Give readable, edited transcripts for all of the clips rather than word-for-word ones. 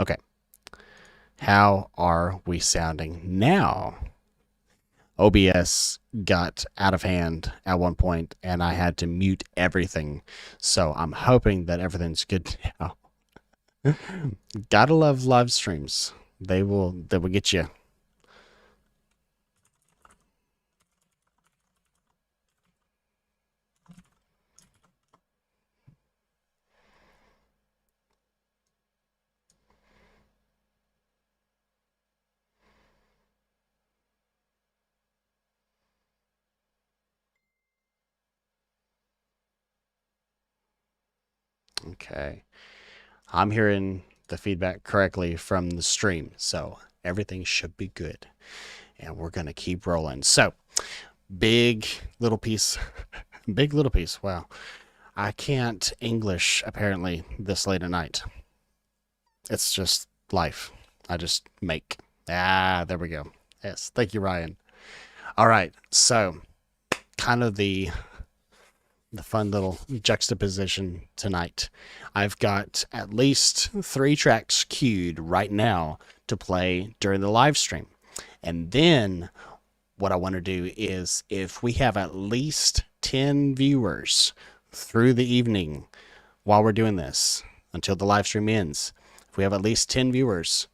Okay. How are we sounding now? OBS got out of hand at one point and I had to mute everything. So I'm hoping that everything's good now. Gotta love live streams. They will get you. Okay. I'm hearing the feedback correctly from the stream, so everything should be good. And we're gonna keep rolling. So big little piece, big little piece. Wow. I can't English apparently this late at night. It's just life. I just make. Ah, there we go. Yes, thank you, Ryan. All right, so kind of the fun little juxtaposition tonight. I've got at least 3 tracks queued right now to play during the live stream, and then what I want to do is if we have at least 10 viewers through the evening while we're doing this until the live stream ends, if we have at least 10 viewers,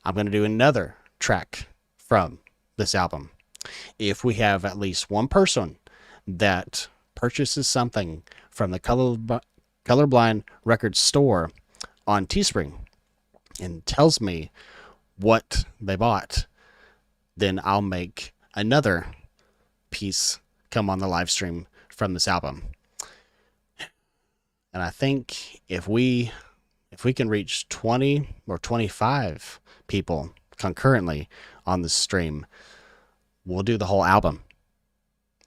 I'm going to do another track from this album. If we have at least one person that purchases something from the Colorblind Records store on Teespring and tells me what they bought, then I'll make another piece come on the live stream from this album. And I think if we can reach 20 or 25 people concurrently on the stream, we'll do the whole album.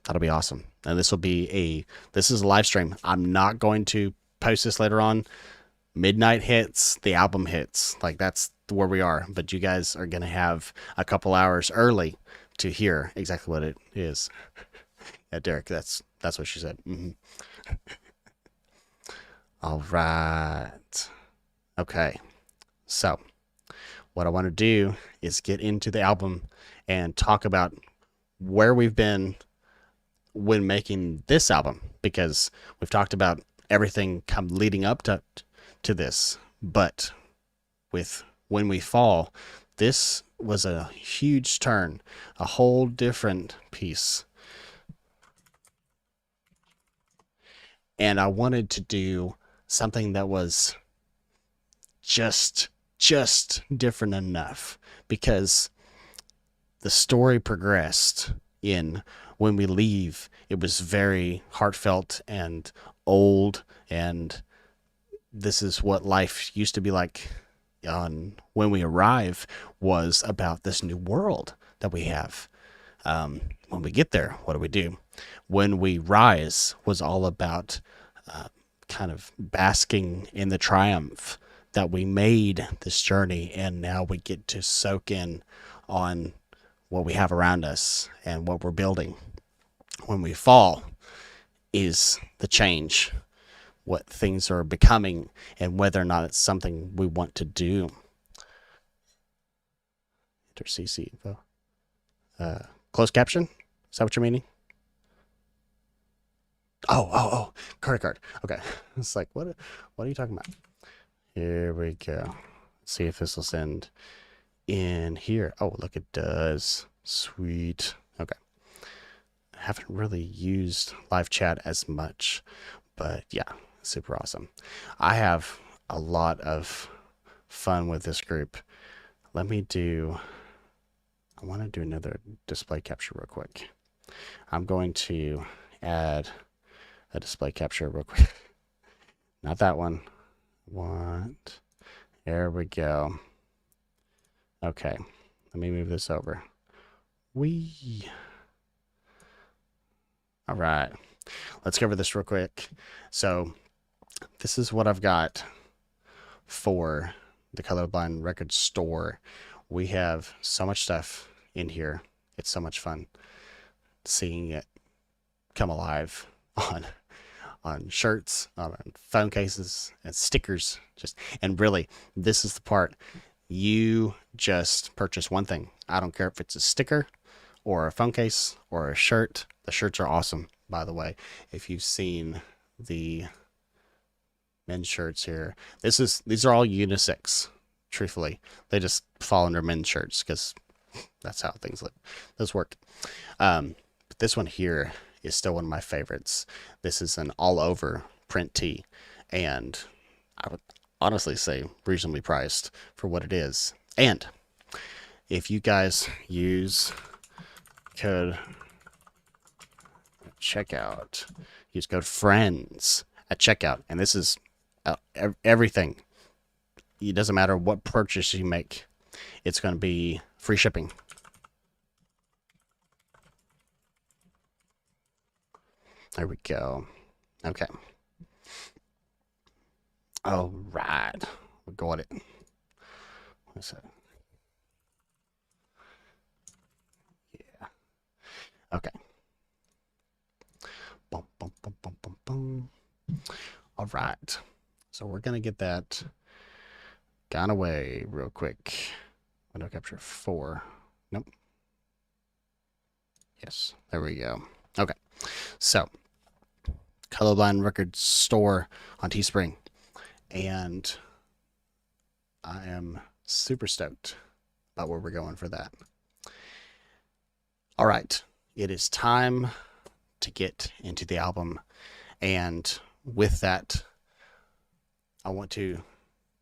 That'll be awesome. And this is a live stream. I'm not going to post this later on. Midnight hits, the album hits. Like that's where we are. But you guys are gonna have a couple hours early to hear exactly what it is. Yeah, Derek, that's what she said. All right. Okay. So what I want to do is get into the album and talk about where we've been when making this album, because we've talked about everything come leading up to this, but with When We Fall, this was a huge turn, a whole different piece. And I wanted to do something that was just just different enough because the story progressed in When We Leave. It was very heartfelt and old, and this is what life used to be like on When We Arrive was about this new world that we have. When we get there, what do we do? When We Rise was all about uh, kind of basking in the triumph that we made this journey, and now we get to soak in on what we have around us and what we're building. When we fall is the change, what things are becoming, and whether or not it's something we want to do. Enter CC info. Closed caption? Is that what you're meaning? Oh, credit card. Okay. It's like, what are you talking about? Here we go. Let's see if this will send in here. Oh, look, it does. Sweet. Okay. I haven't really used live chat as much, but yeah, super awesome. I have a lot of fun with this group. I want to do another display capture real quick. I'm going to add a display capture real quick. Not that one. What? There we go. Okay. Let me move this over. All right. Let's cover this real quick. So this is what I've got for the Colorblind Records store. We have so much stuff in here. It's so much fun seeing it come alive on shirts, on phone cases, and stickers. And really, this is the part. You just purchase one thing. I don't care if it's a sticker or a phone case or a shirt. The shirts are awesome, by the way. If you've seen the men's shirts here, these are all unisex. Truthfully, they just fall under men's shirts because that's how those work. But this one here is still one of my favorites. This is an all over print tee, and I would honestly say reasonably priced for what it is. And if you guys use code checkout, use code FRIENDS at checkout, and this is everything. It doesn't matter what purchase you make, it's going to be free shipping. There we go. Okay. All right. We got it. What's that? Yeah. Okay. Boom, boom, boom, boom, boom, boom. All right. So we're going to get that gone away real quick. Window capture 4. Nope. Yes. There we go. Okay. So, Colorblind Records store on Teespring. And I am super stoked about where we're going for that. All right. It is time to get into the album. And with that, I want to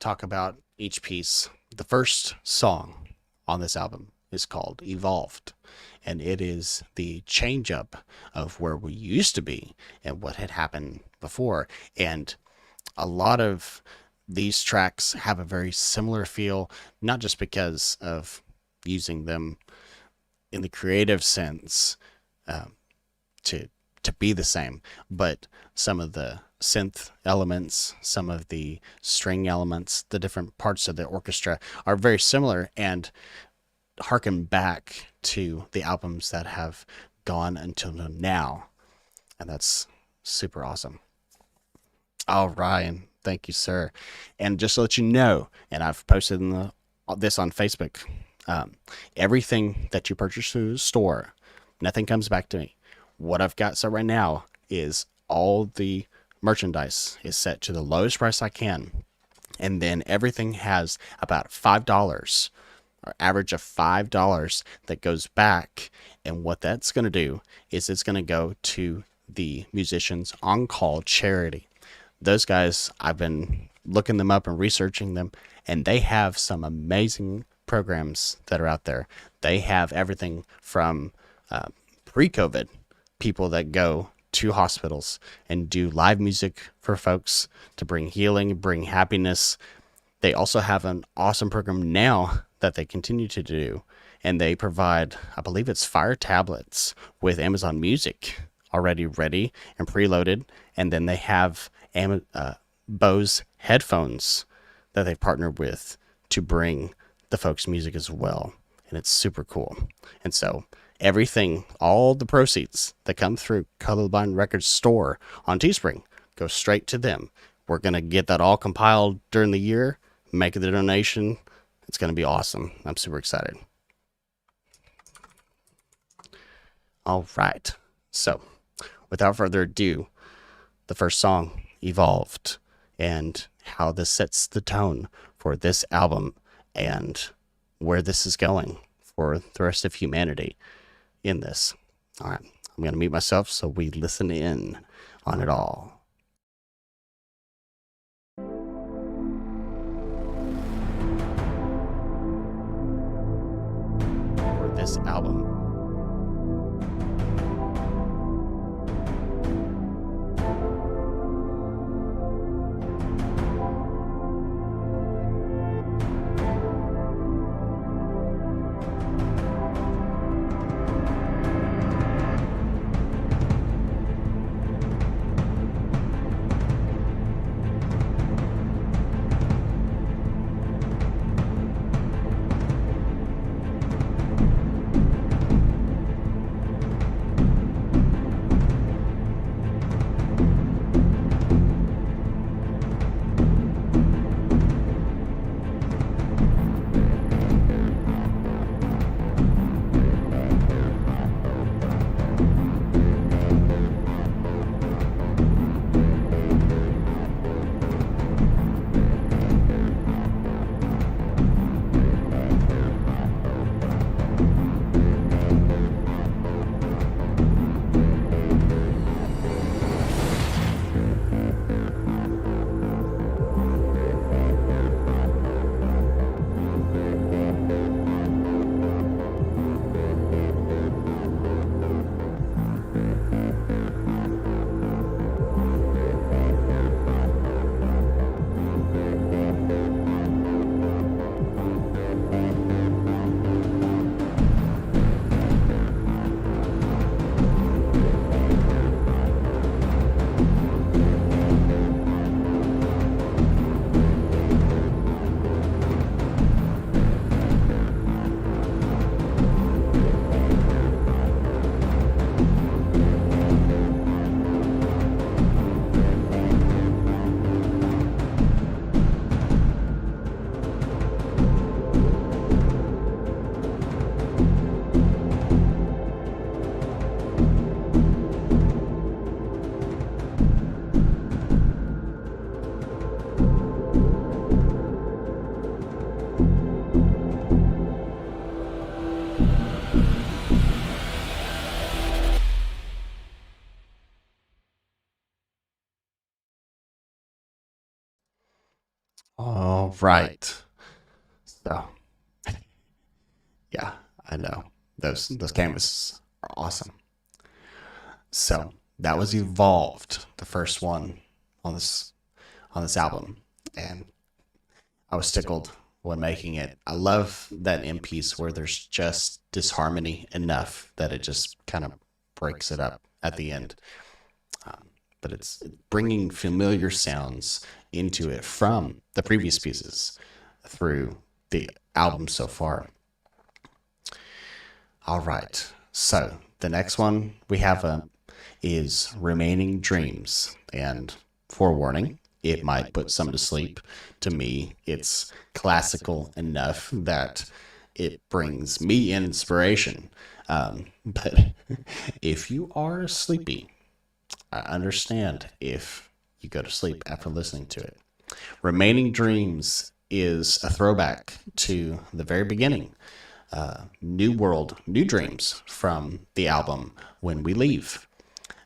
talk about each piece. The first song on this album is called Evolved, and it is the change up of where we used to be and what had happened before. And a lot of these tracks have a very similar feel, not just because of using them in the creative sense to be the same, but some of the synth elements, some of the string elements, the different parts of the orchestra are very similar and harken back to the albums that have gone until now. And that's super awesome. All right. Thank you, sir. And just to let you know, and I've posted this on Facebook, everything that you purchase through the store, nothing comes back to me. What I've got set right now is all the merchandise is set to the lowest price I can. And then everything has about $5, or average of $5 that goes back. And what that's going to do is it's going to go to the Musicians on Call charity. Those guys, I've been looking them up and researching them, and they have some amazing programs that are out there. They have everything from pre-COVID people that go to hospitals and do live music for folks to bring healing, bring happiness. They also have an awesome program now that they continue to do, and they provide, I believe it's Fire tablets with Amazon Music already ready and preloaded, and then they have Bose headphones that they've partnered with to bring the folks music as well, and it's super cool. And so everything, all the proceeds that come through Colorblind Records store on Teespring go straight to them. We're going to get that all compiled during the year, make the donation. It's going to be awesome. I'm super excited. All right. So without further ado, the first song, Evolved, and how this sets the tone for this album and where this is going for the rest of humanity in this. All right, I'm going to mute myself so we listen in on it all. For this album, All right. So, yeah, I know those canvases are awesome. So that was Evolved, the first one on this album, and I was tickled when making it. I love that end piece where there's just disharmony enough that it just kind of breaks it up at the end. But it's bringing familiar sounds into it from the previous pieces through the album so far. All right. So the next one we have is Remaining Dreams. And forewarning, it might put some to sleep. To me, it's classical enough that it brings me inspiration. But if you are sleepy, I understand if you go to sleep after listening to it. Remaining Dreams is a throwback to the very beginning. New World, New Dreams from the album When We Leave.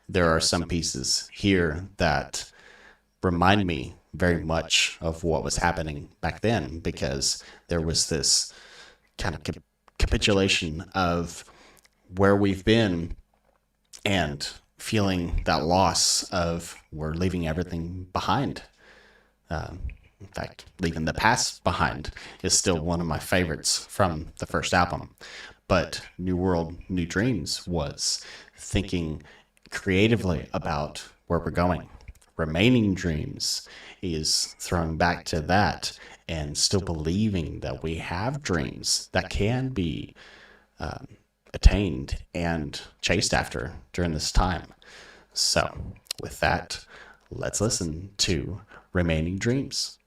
There are some pieces here that remind me very much of what was happening back then because there was this kind of capitulation of where we've been and feeling that loss of we're leaving everything behind. In fact, leaving the past behind is still one of my favorites from the first album. But New World, New Dreams was thinking creatively about where we're going. Remaining Dreams is throwing back to that and still believing that we have dreams that can be attained and chased after during this time. So, with that, let's listen to Remaining Dreams.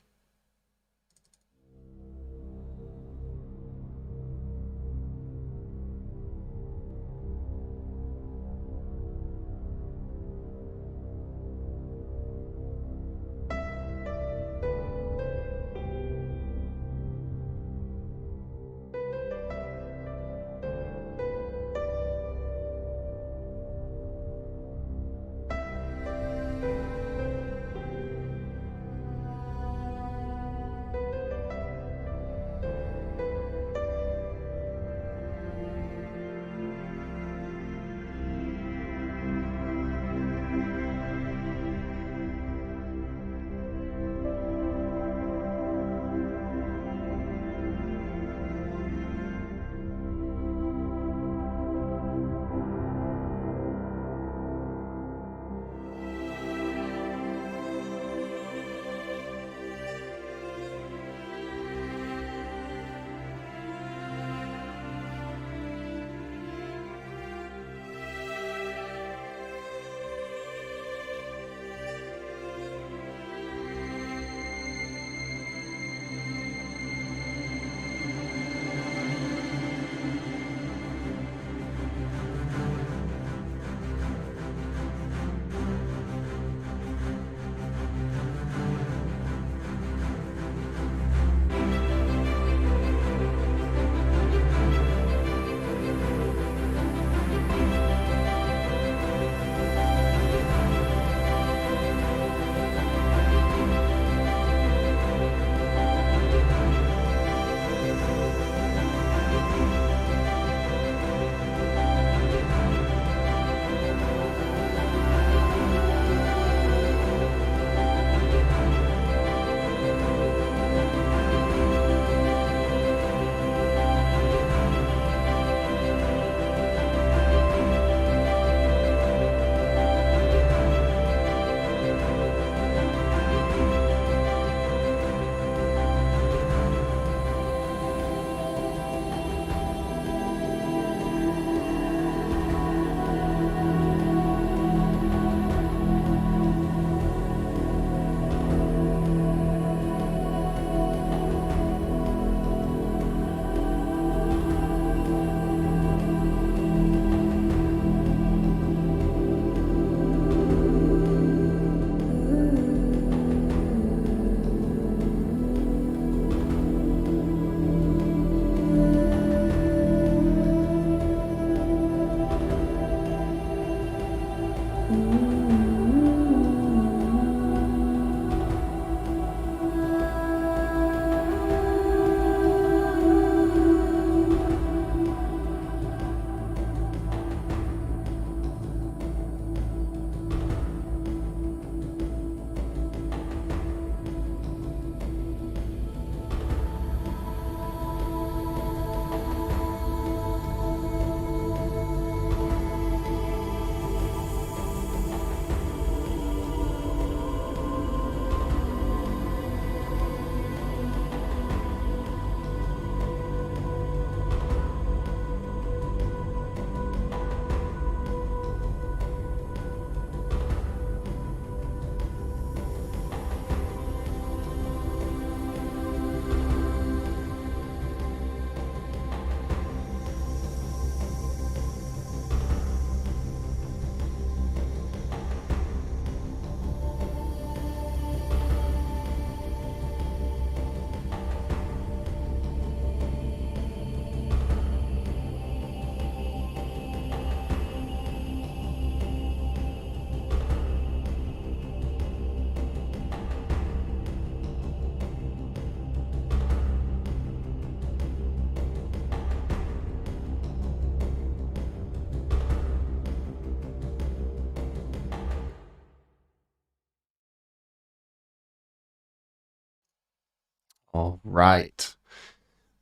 All right.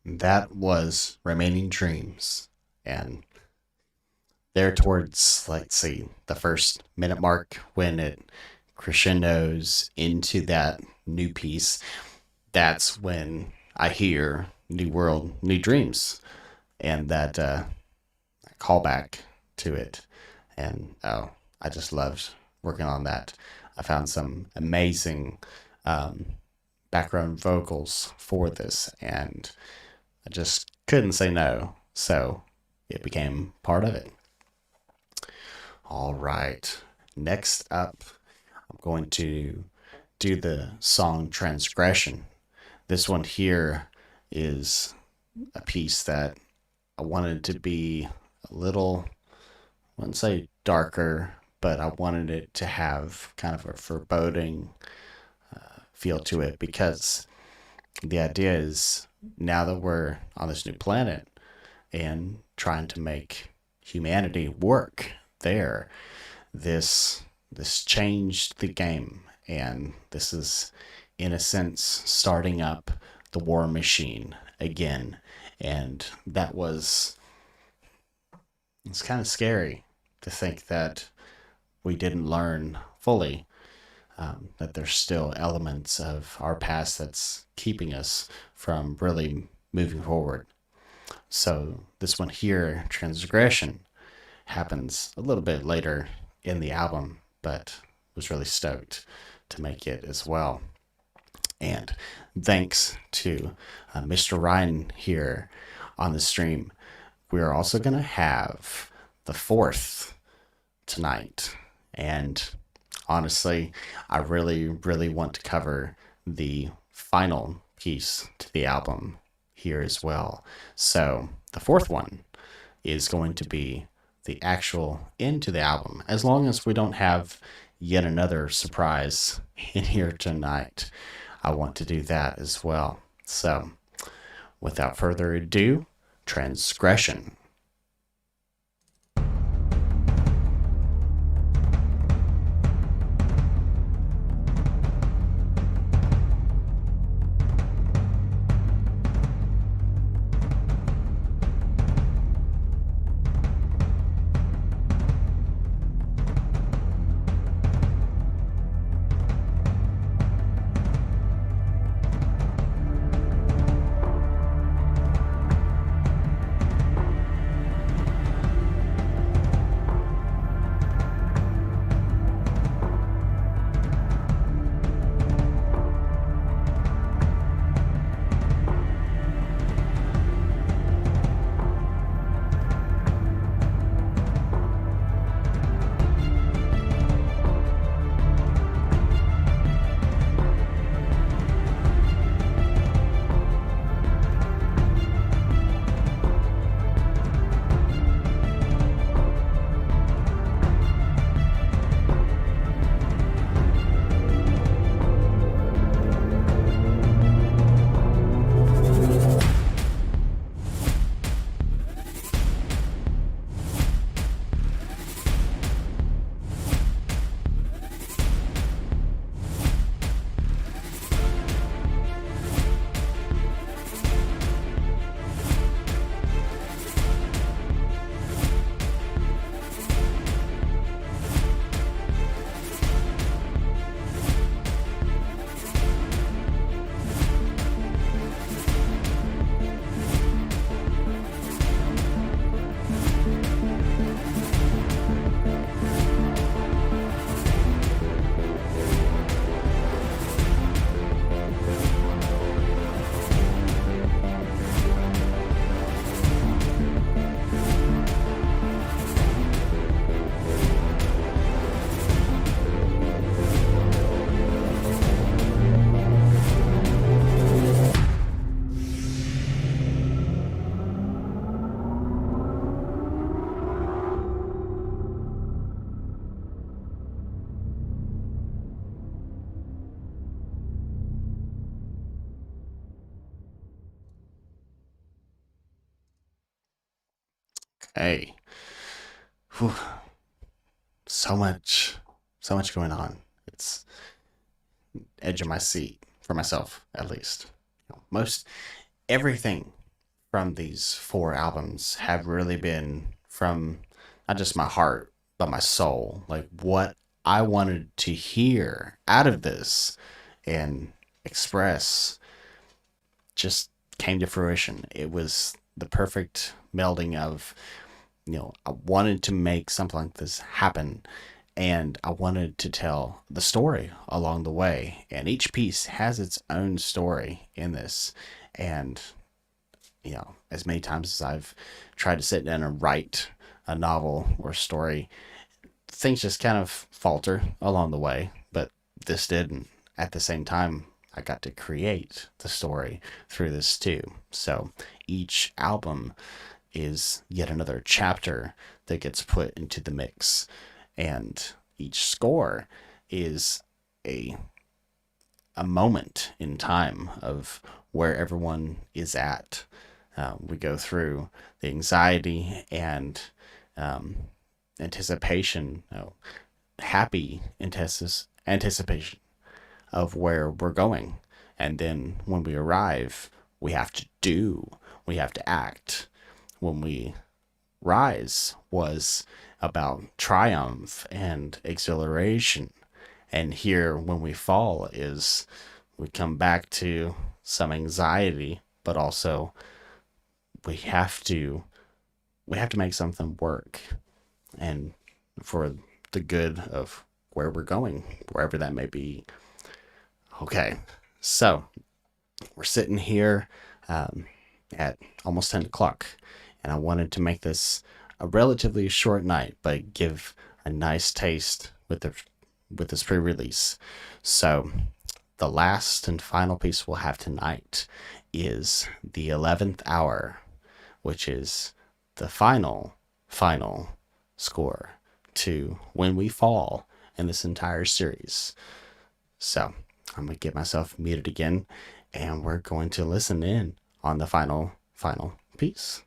That was Remaining Dreams. And there towards, let's see, the first minute mark when it crescendos into that new piece, that's when I hear New World, New Dreams, and that callback to it. And oh, I just loved working on that. I found some amazing um, background vocals for this, and I just couldn't say no. So it became part of it. All right. Next up, I'm going to do the song Transgression. This one here is a piece that I wanted to be a little, I wouldn't say darker, but I wanted it to have kind of a foreboding feel to it, because the idea is now that we're on this new planet and trying to make humanity work there, this changed the game, and this is in a sense starting up the war machine again. And that was, it's kind of scary to think that we didn't learn fully, that there's still elements of our past that's keeping us from really moving forward. So this one here, Transgression, happens a little bit later in the album, but was really stoked to make it as well. And thanks to Mr. Ryan here on the stream, we are also going to have the fourth tonight. And honestly, I really, really want to cover the final piece to the album here as well. So the fourth one is going to be the actual end to the album, as long as we don't have yet another surprise in here tonight. I want to do that as well. So without further ado, Transgression. Hey, whew, so much, so much going on. It's edge of my seat for myself, at least. most everything from these four albums have really been from not just my heart, but my soul. Like what I wanted to hear out of this and express just came to fruition. It was the perfect melding of, I wanted to make something like this happen, and I wanted to tell the story along the way. And each piece has its own story in this. And, as many times as I've tried to sit down and write a novel or story, things just kind of falter along the way. But this didn't. At the same time, I got to create the story through this too. So each album is yet another chapter that gets put into the mix, and each score is a moment in time of where everyone is at. We go through the anxiety and anticipation, happy anticipation of where we're going. And then when we arrive, we have to act. When we rise was about triumph and exhilaration. And here, when we fall, is we come back to some anxiety, but also we have to make something work, and for the good of where we're going, wherever that may be. Okay, so we're sitting here at almost 10 o'clock, and I wanted to make this a relatively short night, but give a nice taste with this pre-release. So the last and final piece we'll have tonight is the 11th Hour, which is the final score to When We Fall in this entire series. So I'm going to get myself muted again, and we're going to listen in on the final piece.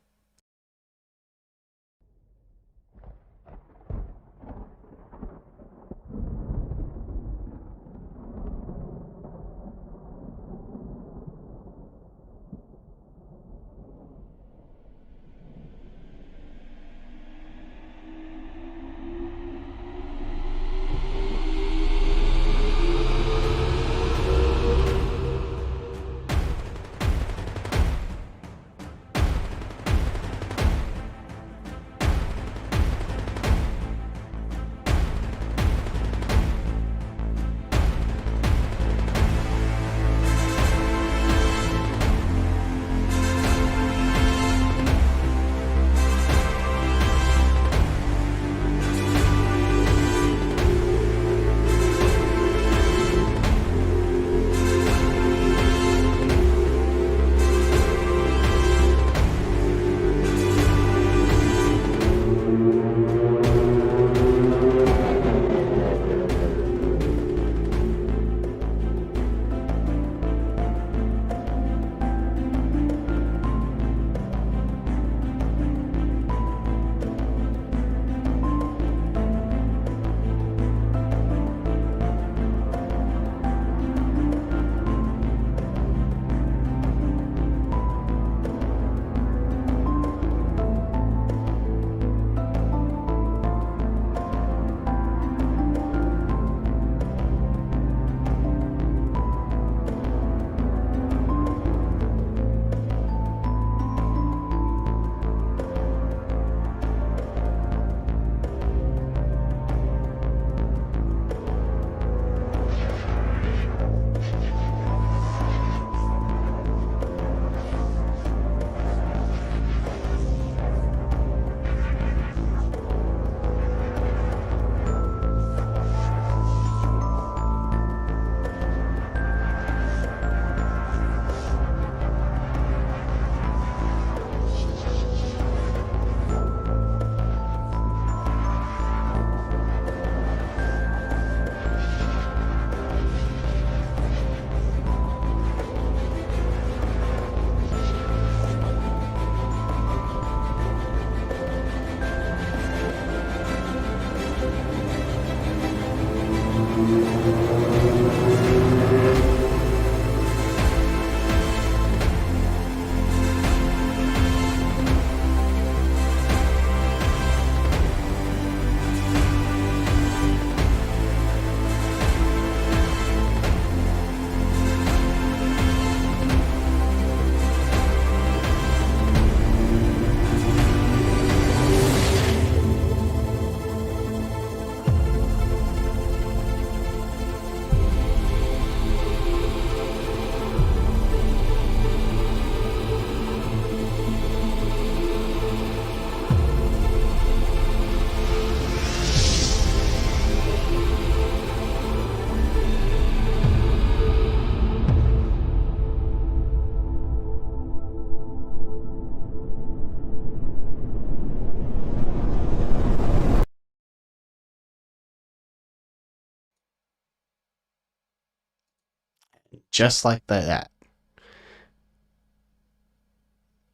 just like that,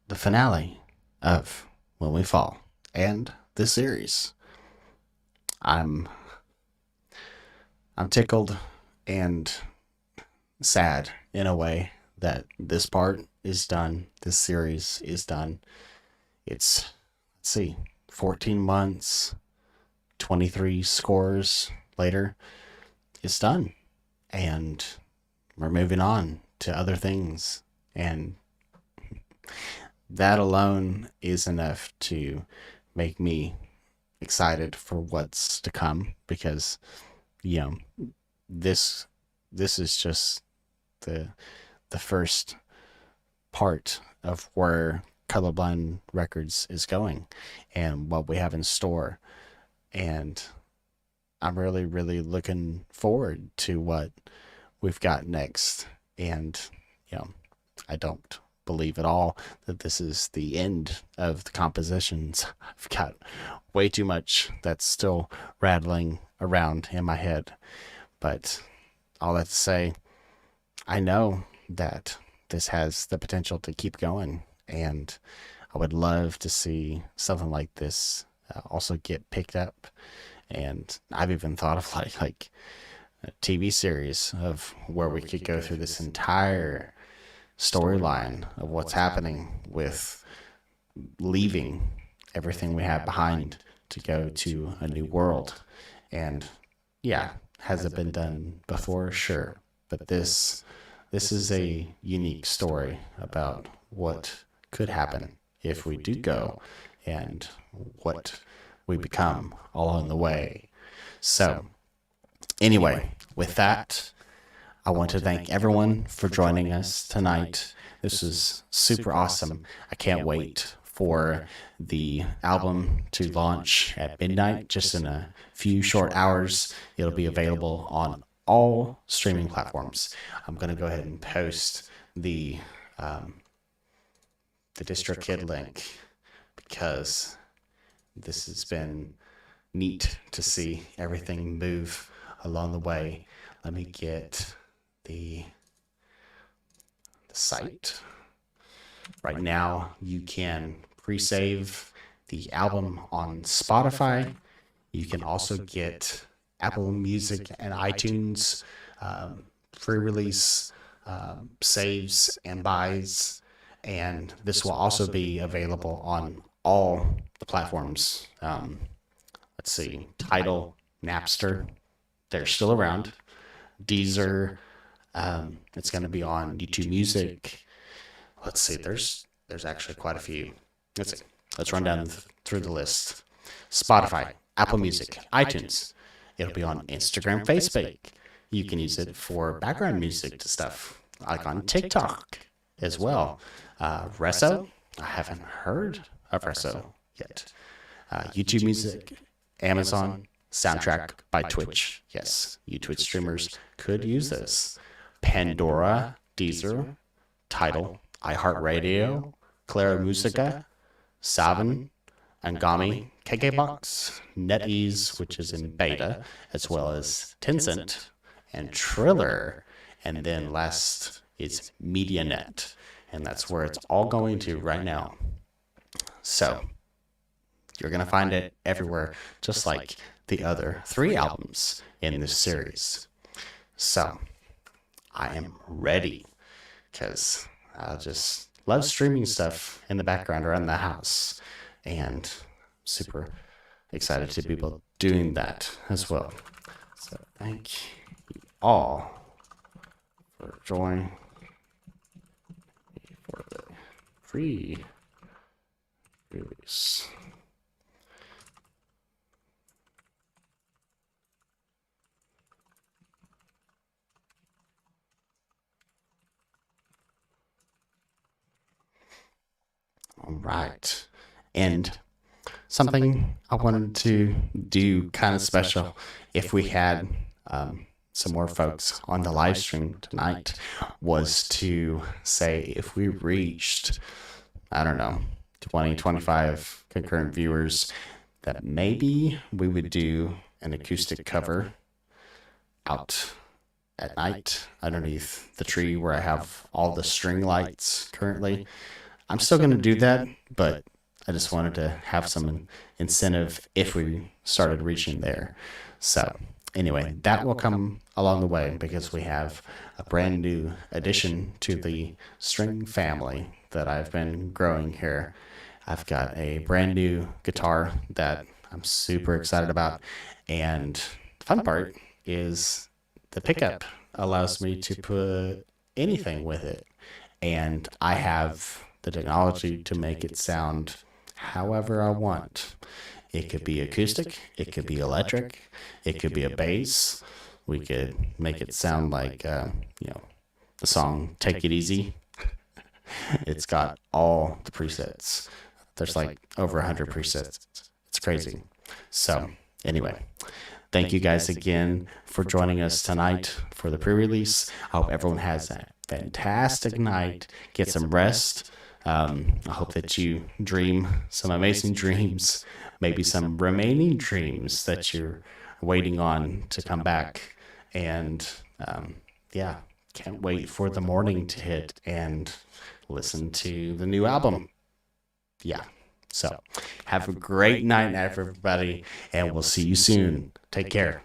the finale of When We Fall and the series. I'm I'm tickled and sad in a way that this part is done. This series is done. It's, let's see, 14 months, 23 scores later. It's done. And we're moving on to other things. And that alone is enough to make me excited for what's to come, because you know this is just the the first part of where Colorblind Records is going and what we have in store. And I'm really, really looking forward to what we've got next. And, you know, I don't believe at all that this is the end of the compositions. I've got way too much that's still rattling around in my head. But all that to say, I know that this has the potential to keep going, and I would love to see something like this also get picked up. And I've even thought of like a TV series of where we could go through this entire storyline of what's happening with leaving everything we have behind to go to a new world. And yeah, has it been done before? Sure. But this is a unique story about what could happen if we do go and what we become along the way. So, anyway, with that, I want to thank everyone for joining us tonight. This is super awesome. I can't wait for the album to launch at midnight, just in a few short hours. It'll be available on all streaming platforms. I'm going to go ahead and post the DistroKid link, because this has been neat to see everything move along the way. Let me get the site. Right now, you can pre-save the album on Spotify. You can also get Apple Music and iTunes pre-release saves and buys, and this will also be available on all the platforms. Let's see, Tidal, Napster, they're still around. Deezer, it's going to be on YouTube Music. Let's see, there's actually quite a few. Let's run down through the list. Spotify, Apple Music, iTunes. It'll be on Instagram, Facebook. You can use it for background music to stuff, like on TikTok as well. Resso, I haven't heard of Resso yet. YouTube Music, Amazon, Soundtrack by Twitch. Yes, you Twitch streamers could use this. Pandora, Deezer, Tidal, iHeartRadio, Clara Musica, Savan, Angami, KKBox, NetEase, which is in beta, as well as Tencent and Triller. And then last is MediaNet, and that's where it's all going to right now. So you're going to find it everywhere, just like the other 3 albums in this series. So I am ready, because I just love streaming stuff in the background around the house, and super excited to be able doing that as well. So thank you all for joining me for the free release. All right. And something I wanted to do kind of special, if we had some more folks on the live stream tonight, was to say if we reached, I don't know, 20, 25 concurrent viewers, that maybe we would do an acoustic cover out at night underneath the tree where I have all the string lights currently. I'm still going to do that, but I just wanted to have some incentive if we started reaching there. So anyway, that will come along the way because we have a brand new addition to the string family that I've been growing here. I've got a brand new guitar that I'm super excited about. And the fun part is the pickup allows me to put anything with it. And I have the technology to make it sound however I want. It could be acoustic, it could be electric, it could be a bass. We could make it sound like, the song Take It Easy. It's got all the presets. There's like over 100 presets. It's crazy. So, anyway, thank you guys again for joining us tonight for the pre-release. I hope everyone has a fantastic night. Get some rest. I hope that you dream some amazing dreams, maybe some remaining dreams that you're waiting on to come back. And can't wait for the morning to hit and listen to the new album. Yeah. So have a great night, everybody, and we'll see you soon. Take care.